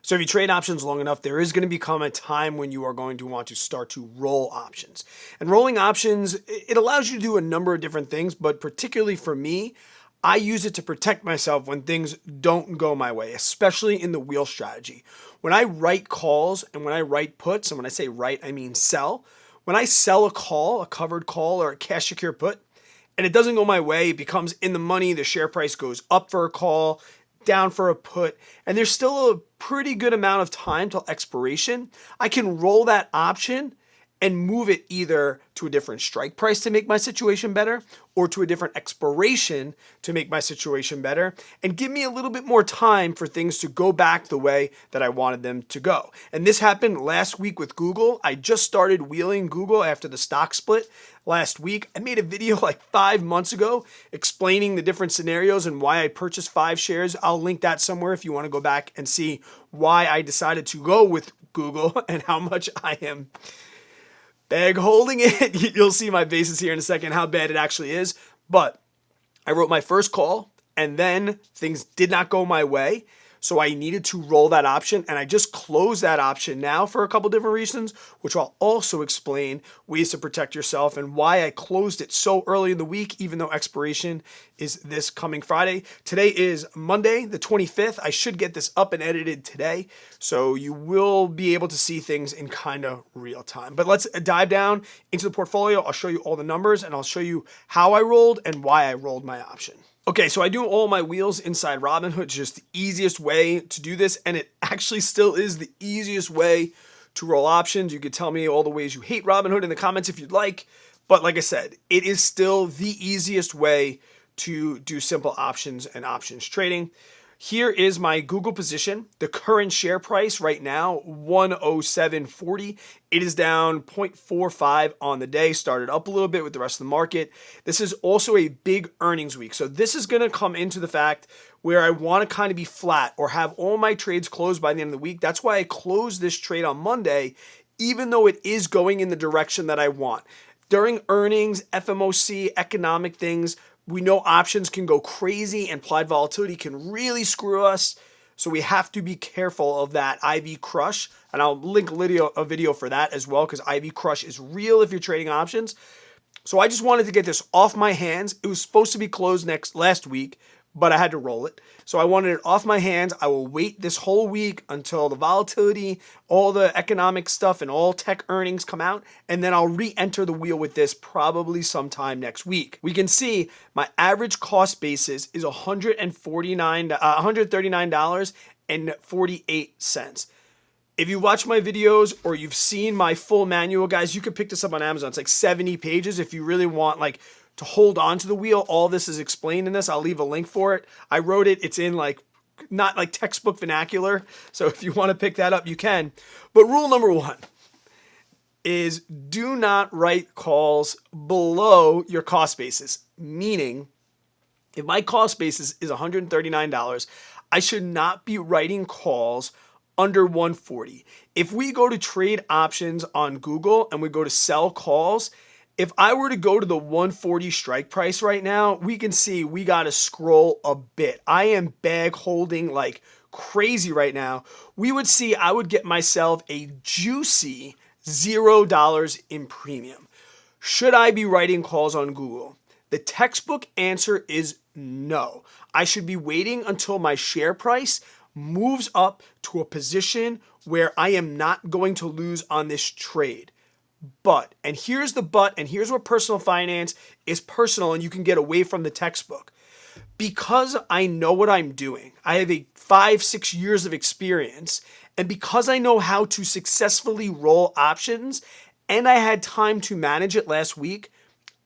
So if you trade options long enough, there is going to become a time when you are going to want to start to roll options. And rolling options, it allows you to do a number of different things, but particularly for me, I use it to protect myself when things don't go my way, especially in the wheel strategy. When I write calls and when I write puts, and when I say write, I mean sell. When I sell a call, a covered call or a cash secure put, and it doesn't go my way, it becomes in the money, the share price goes up for a call, down for a put, and there's still a pretty good amount of time till expiration, I can roll that option and move it either to a different strike price to make my situation better or to a different expiration to make my situation better and give me a little bit more time for things to go back the way that I wanted them to go. And this happened last week with Google. I just started wheeling Google after the stock split last week. I made a video like 5 months ago explaining the different scenarios and why I purchased 5 shares. I'll link that somewhere if you want to go back and see why I decided to go with Google and how much I am bag holding it. You'll see my basis here in a second, how bad it actually is. But I wrote my first call and then things did not go my way. So I needed to roll that option and I just closed that option now for a couple different reasons, which I'll also explain ways to protect yourself and why I closed it so early in the week, even though expiration is this coming Friday. Today is Monday, the 25th. I should get this up and edited today, so you will be able to see things in kind of real time. But let's dive down into the portfolio. I'll show you all the numbers and I'll show you how I rolled and why I rolled my option. Okay, so I do all my wheels inside Robinhood, just the easiest way to do this, and it actually still is the easiest way to roll options. You could tell me all the ways you hate Robinhood in the comments if you'd like, but like I said, it is still the easiest way to do simple options and options trading. Here is my Google position. The current share price right now, 107.40. It is down 0.45 on the day, started up a little bit with the rest of the market. This is also a big earnings week. So this is going to come into the fact where I want to kind of be flat or have all my trades closed by the end of the week. That's why I closed this trade on Monday, even though it is going in the direction that I want. During earnings, FOMC, economic things, we know options can go crazy and implied volatility can really screw us. So we have to be careful of that IV crush. And I'll link a video for that as well because IV crush is real if you're trading options. So I just wanted to get this off my hands. It was supposed to be closed last week, but I had to roll it. So I wanted it off my hands. I will wait this whole week until the volatility, all the economic stuff and all tech earnings come out, and then I'll re-enter the wheel with this probably sometime next week. We can see my average cost basis is $139.48. If you watch my videos or you've seen my full manual, guys, you could pick this up on Amazon. It's like 70 pages if you really want to hold on to the wheel. All this is explained in this. I'll leave a link for it. I wrote it. It's in not like textbook vernacular. So if you want to pick that up, you can. But rule number 1 is do not write calls below your cost basis. Meaning, if my cost basis is $139, I should not be writing calls under 140. If we go to trade options on Google and we go to sell calls, if I were to go to the 140 strike price right now, we can see we got to scroll a bit. I am bag holding like crazy right now. We would see I would get myself a juicy $0 in premium. Should I be writing calls on Google? The textbook answer is no. I should be waiting until my share price moves up to a position where I am not going to lose on this trade. But, and here's the but, and here's where personal finance is personal and you can get away from the textbook. Because I know what I'm doing, I have 5-6 years of experience, and because I know how to successfully roll options, and I had time to manage it last week,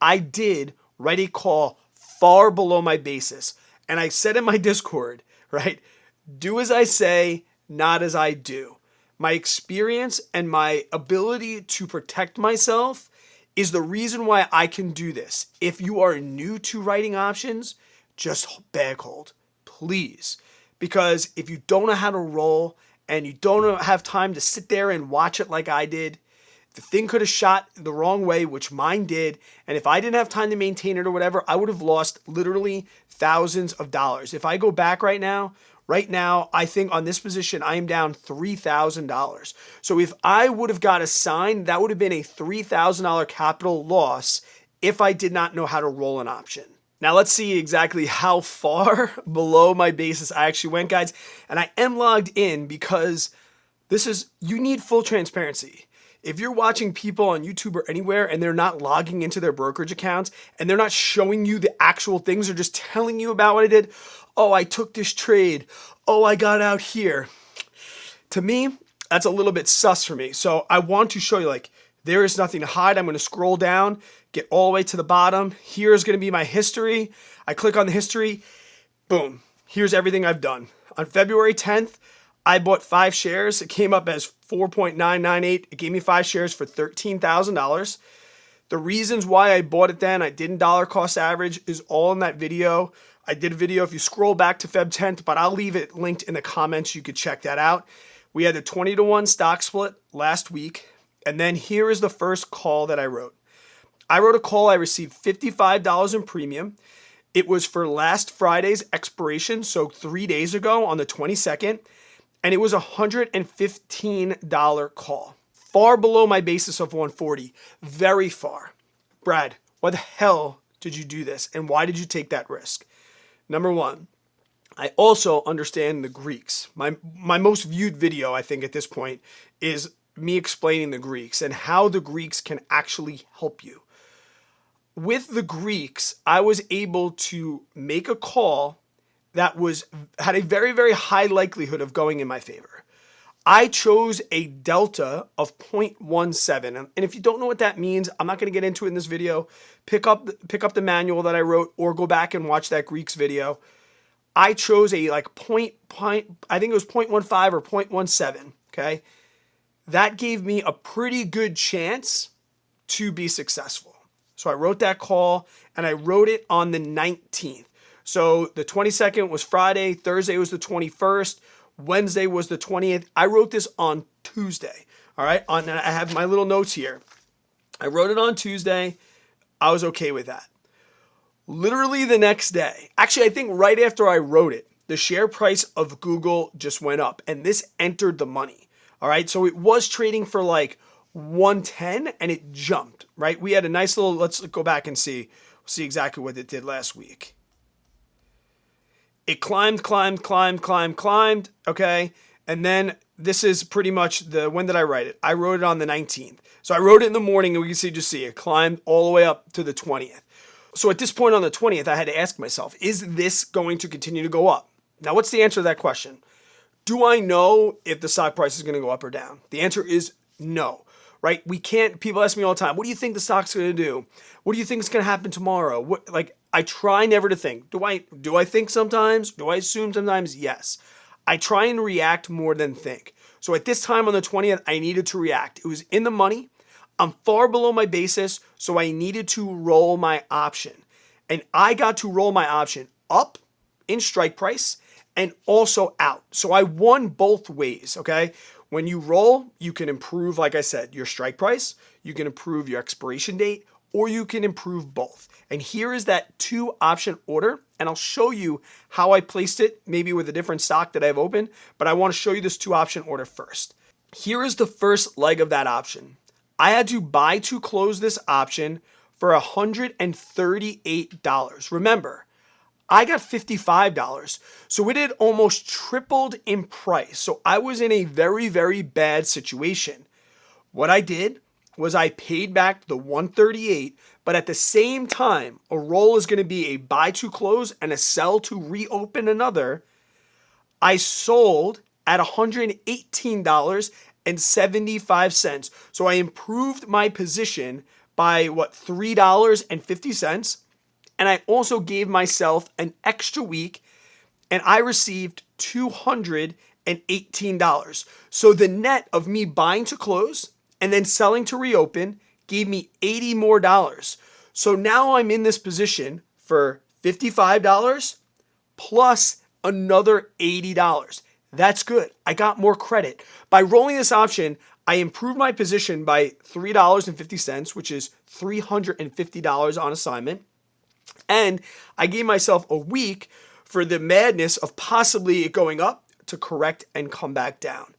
I did write a call far below my basis. And I said in my Discord, right, do as I say, not as I do. My experience and my ability to protect myself is the reason why I can do this. If you are new to writing options, just bag hold, please. Because if you don't know how to roll and you don't have time to sit there and watch it like I did, the thing could have shot the wrong way, which mine did. And if I didn't have time to maintain it or whatever, I would have lost literally thousands of dollars. If I go back right now, Right now, I think on this position, I am down $3,000. So if I would have got a sign, that would have been a $3,000 capital loss if I did not know how to roll an option. Now let's see exactly how far below my basis I actually went, guys. And I am logged in because you need full transparency. If you're watching people on YouTube or anywhere and they're not logging into their brokerage accounts and they're not showing you the actual things, they're just telling you about what I did. Oh, I took this trade. Oh, I got out here. To me, that's a little bit sus for me. So I want to show you, like, there is nothing to hide. I'm going to scroll down, get all the way to the bottom. Here's going to be my history. I click on the history. Boom. Here's everything I've done. On February 10th, I bought 5 shares. It came up as 4.998. It gave me 5 shares for $13,000. The reasons why I bought it then, I didn't dollar cost average, is all in that video. I did a video if you scroll back to Feb 10th, but I'll leave it linked in the comments. You could check that out. We had the 20-to-1 stock split last week. And then here is the first call that I wrote. I wrote a call. I received $55 in premium. It was for last Friday's expiration, so 3 days ago on the 22nd. And it was a $115 call. Far below my basis of 140. Very far. Brad, why the hell did you do this? And why did you take that risk? Number one, I also understand the Greeks. My most viewed video, I think, at this point is me explaining the Greeks and how the Greeks can actually help you. With the Greeks, I was able to make a call that had a very, very high likelihood of going in my favor. I chose a delta of 0.17. And if you don't know what that means, I'm not going to get into it in this video. Pick up the manual that I wrote or go back and watch that Greeks video. I chose a I think it was 0.15 or 0.17, okay? That gave me a pretty good chance to be successful. So I wrote that call and I wrote it on the 19th. So the 22nd was Friday, Thursday was the 21st, Wednesday was the 20th. I wrote this on Tuesday, all right? I have my little notes here. I wrote it on Tuesday. I was okay with that. Literally the next day, actually I think right after I wrote it, the share price of Google just went up and this entered the money, all right? So it was trading for like 110 and it jumped, right? We had a nice little, let's go back and see exactly what it did last week. It climbed, okay? And then this is pretty much when did I write it? I wrote it on the 19th. So I wrote it in the morning and we can just see it climbed all the way up to the 20th. So at this point on the 20th, I had to ask myself, is this going to continue to go up? Now, what's the answer to that question? Do I know if the stock price is going to go up or down? The answer is no, right? People ask me all the time, what do you think the stock's going to do? What do you think is going to happen tomorrow? I try never to think. Do I think sometimes? Do I assume sometimes? Yes. I try and react more than think. So at this time on the 20th, I needed to react. It was in the money. I'm far below my basis, so I needed to roll my option. And I got to roll my option up in strike price and also out. So I won both ways, okay? When you roll, you can improve, like I said, your strike price, you can improve your expiration date, or you can improve both. And here is that 2 option order, and I'll show you how I placed it, maybe with a different stock that I have open, but I want to show you this 2 option order first. Here is the first leg of that option. I had to buy to close this option for $138. Remember, I got $55, so it had almost tripled in price. So I was in a very, very bad situation. What I did was I paid back the $138, but at the same time, a roll is going to be a buy to close and a sell to reopen another. I sold at $118.75. So I improved my position by $3.50. And I also gave myself an extra week and I received $218. So the net of me buying to close and then selling to reopen gave me $80 more. So now I'm in this position for $55 plus another $80. That's good. I got more credit. By rolling this option, I improved my position by $3.50, which is $350 on assignment. And I gave myself a week for the madness of possibly it going up to correct and come back down.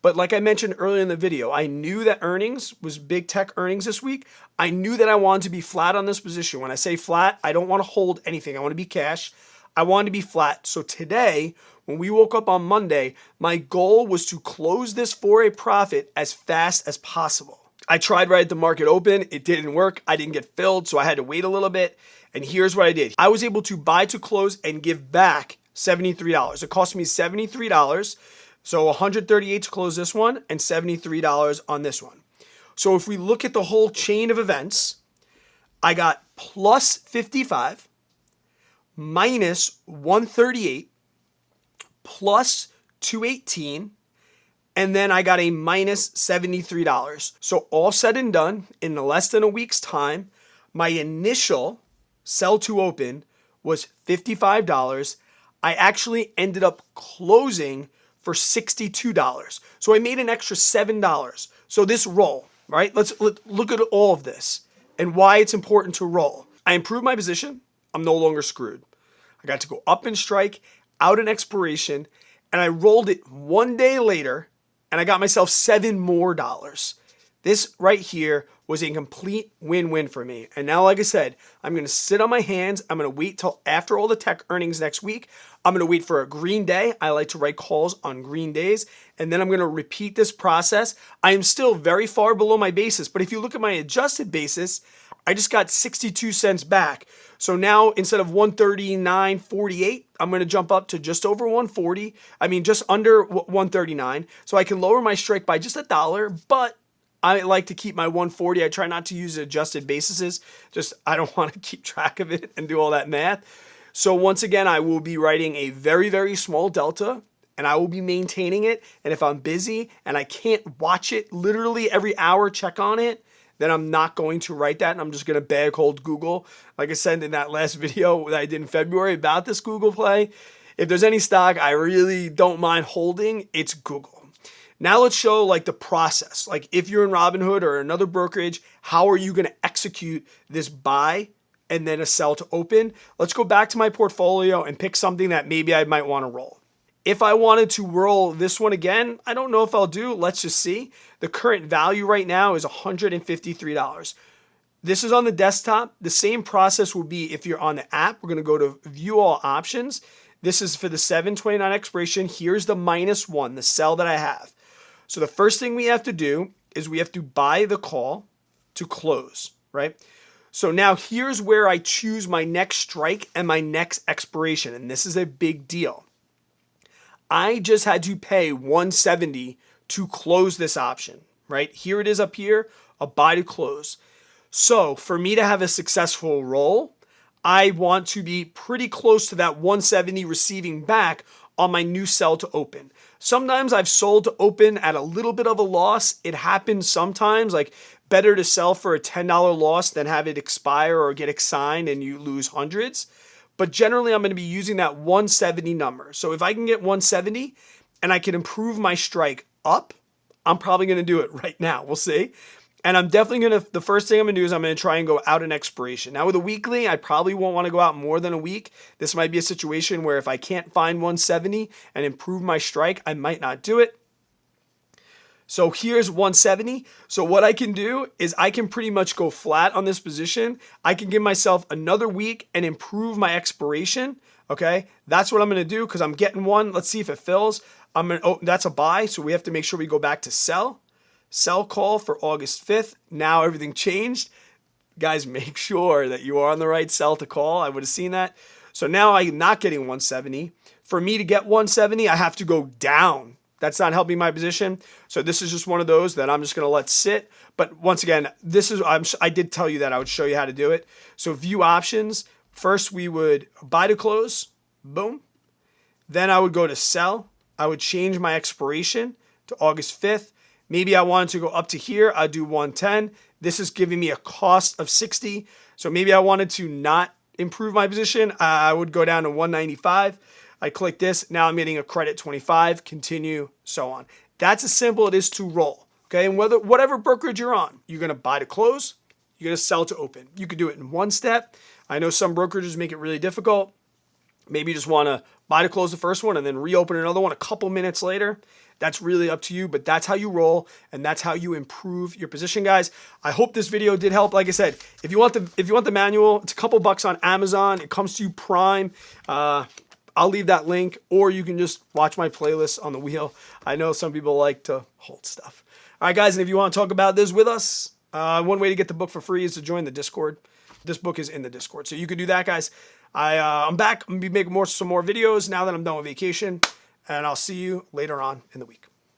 But like I mentioned earlier in the video, I knew that earnings was big tech earnings this week. I knew that I wanted to be flat on this position. When I say flat, I don't want to hold anything. I want to be cash. I wanted to be flat. So today, when we woke up on Monday, my goal was to close this for a profit as fast as possible. I tried right at the market open. It didn't work. I didn't get filled, so I had to wait a little bit. And here's what I did. I was able to buy to close and give back $73. It cost me $73. So 138 to close this one and $73 on this one. So if we look at the whole chain of events, I got plus 55, minus 138, plus 218, and then I got a minus $73. So all said and done, in less than a week's time, my initial sell to open was $55. I actually ended up closing for $62. So I made an extra $7. So this roll, right? Let's look at all of this and why it's important to roll. I improved my position. I'm no longer screwed. I got to go up in strike, out in expiration, and I rolled it one day later and I got myself $7 more. This right here was a complete win-win for me. And now, like I said, I'm going to sit on my hands. I'm going to wait till after all the tech earnings next week. I'm going to wait for a green day. I like to write calls on green days. And then I'm going to repeat this process. I am still very far below my basis. But if you look at my adjusted basis, I just got 62 cents back. So now instead of 139.48, I'm going to jump up to just over 140. I mean, just under 139. So I can lower my strike by just $1, but I like to keep my 140. I try not to use adjusted bases. Just I don't want to keep track of it and do all that math. So once again, I will be writing a very, very small delta and I will be maintaining it. And if I'm busy and I can't watch it literally every hour, check on it, then I'm not going to write that. And I'm just going to bag hold Google. Like I said in that last video that I did in February about this Google play, if there's any stock I really don't mind holding, it's Google. Now let's show like the process. Like if you're in Robinhood or another brokerage, how are you going to execute this buy and then a sell to open? Let's go back to my portfolio and pick something that maybe I might want to roll. If I wanted to roll this one again, I don't know if I'll do. Let's just see. The current value right now is $153. This is on the desktop. The same process will be if you're on the app. We're going to go to view all options. This is for the 7/29 expiration. Here's the -1, the sell that I have. So the first thing we have to do is we have to buy the call to close, right? So now here's where I choose my next strike and my next expiration. And this is a big deal. I just had to pay $170 to close this option, right? Here it is up here, a buy to close. So for me to have a successful roll, I want to be pretty close to that $170 receiving back on my new sell to open. Sometimes I've sold to open at a little bit of a loss. It happens sometimes, like better to sell for a $10 loss than have it expire or get assigned and you lose hundreds. But generally I'm going to be using that 170 number. So if I can get 170 and I can improve my strike up, I'm probably going to do it right now. We'll see. And I'm definitely going to, the first thing I'm going to do is I'm going to try and go out in expiration. Now with a weekly, I probably won't want to go out more than a week. This might be a situation where if I can't find 170 and improve my strike, I might not do it. So here's 170. So what I can do is I can pretty much go flat on this position. I can give myself another week and improve my expiration. Okay, that's what I'm going to do because I'm getting one. Let's see if it fills. Oh, that's a buy. So we have to make sure we go back to sell. Sell call for August 5th. Now everything changed. Guys, make sure that you are on the right sell to call. I would have seen that. So now I'm not getting 170. For me to get 170, I have to go down. That's not helping my position. So this is just one of those that I'm just going to let sit. But once again, this is I did tell you that I would show you how to do it. So view options. First, we would buy to close. Boom. Then I would go to sell. I would change my expiration to August 5th. Maybe I wanted to go up to here. I'd do 110. This is giving me a cost of 60. So maybe I wanted to not improve my position. I would go down to 195. I click this. Now I'm getting a credit 25. Continue, so on. That's as simple it is to roll. Okay, and whatever brokerage you're on, you're going to buy to close. You're going to sell to open. You could do it in one step. I know some brokerages make it really difficult. Maybe you just want to buy to close the first one and then reopen another one a couple minutes later. That's really up to you, but that's how you roll and that's how you improve your position, guys. I hope this video did help. Like I said, if you want the manual, it's a couple bucks on Amazon. It comes to you Prime. I'll leave that link, or you can just watch my playlist on the wheel. I know some people like to hold stuff. All right, guys, and if you want to talk about this with us, one way to get the book for free is to join the Discord. This book is in the Discord, so you can do that, guys. I'm back. I'm going to be making some more videos now that I'm done with vacation, and I'll see you later on in the week.